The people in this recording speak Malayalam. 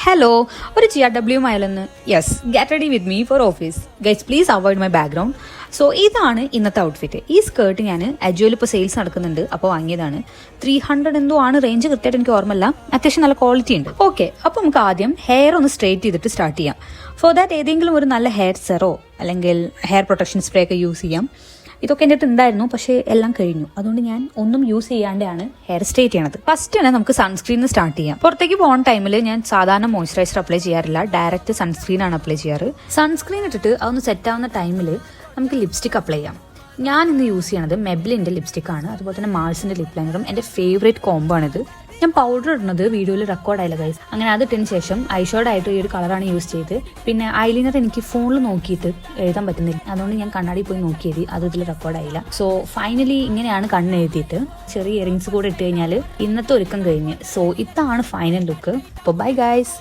ഹലോ ഒരു GRW മൈലെന്ന് yes get ready with me for office guys please avoid my background. So ഇതാണ് ഇന്നത്തെ ഔട്ട്ഫിറ്റ്. ഈ സ്കേർട്ട് ഞാൻ അജോയിൽ ഇപ്പോൾ സെയിൽസ് നടക്കുന്നുണ്ട്, അപ്പോൾ വാങ്ങിയതാണ്. 300 എന്തോ ആണ് റേഞ്ച്, കൃത്യമായിട്ട് എനിക്ക് ഓർമ്മയില്ല. അത്യാവശ്യം നല്ല ക്വാളിറ്റി ഉണ്ട്. ഓക്കെ, അപ്പോൾ നമുക്ക് ആദ്യം ഹെയർ ഒന്ന് സ്ട്രെയിറ്റ് ചെയ്തിട്ട് സ്റ്റാർട്ട് ചെയ്യാം. ഫോർ ദാറ്റ് ഏതെങ്കിലും ഒരു നല്ല ഹെയർ സെറോ അല്ലെങ്കിൽ ഹെയർ പ്രൊട്ടക്ഷൻ സ്പ്രേ ഒക്കെ യൂസ് ചെയ്യാം. ഇതൊക്കെ എൻ്റെ അടുത്ത് ഉണ്ടായിരുന്നു, പക്ഷേ എല്ലാം കഴിഞ്ഞു. അതുകൊണ്ട് ഞാൻ ഒന്നും യൂസ് ചെയ്യാണ്ടാണ് ഹെയർ സ്ട്രെയിറ്റ് ചെയ്യണത്. ഫസ്റ്റ് തന്നെ നമുക്ക് സൺസ്ക്രീൻ സ്റ്റാർട്ട് ചെയ്യാം. പുറത്തേക്ക് പോകുന്ന ടൈമിൽ ഞാൻ സാധാരണ മോയ്സ്ചറൈസർ അപ്ലൈ ചെയ്യാറില്ല, ഡയറക്റ്റ് സൺസ്ക്രീൻ ആണ് അപ്ലൈ ചെയ്യാറ്. സൺസ്ക്രീൻ ഇട്ടിട്ട് അതൊന്ന് സെറ്റ് ആവുന്ന ടൈമിൽ നമുക്ക് ലിപ്സ്റ്റിക് അപ്ലൈ ചെയ്യാം. ഞാൻ ഇന്ന് യൂസ് ചെയ്യണത് മെബ്ലിൻ്റെ ലിപ്സ്റ്റിക് ആണ്, അതുപോലെ തന്നെ മാൾസിൻ്റെ ലിപ് ലൈനറും. എൻ്റെ ഫേവറേറ്റ് കോംബോ ആണിത്. ഞാൻ പൗഡർ ഇടുന്നത് വീഡിയോയിൽ റെക്കോർഡായില്ല ഗൈസ്. അങ്ങനെ അത് ഇട്ടതിന് ശേഷം ഐഷോഡായിട്ട് ഈ ഒരു കളറാണ് യൂസ് ചെയ്ത്. പിന്നെ ഐലൈനർ എനിക്ക് ഫോണിൽ നോക്കിയിട്ട് എഴുതാൻ പറ്റുന്നില്ല, അതുകൊണ്ട് ഞാൻ കണ്ണാടി പോയി നോക്കിയത്, അത് ഇതിൽ റെക്കോർഡായില്ല. സോ ഫൈനലി ഇങ്ങനെയാണ് കണ്ണ് എഴുതിയിട്ട് ചെറിയ ഇയറിങ്സ് കൂടെ ഇട്ട് കഴിഞ്ഞാൽ ഇന്നത്തെ ഒരുക്കം കഴിഞ്ഞ്. സോ ഇതാണ് ഫൈനൽ ലുക്ക്. അപ്പോൾ ബൈ ഗൈസ്.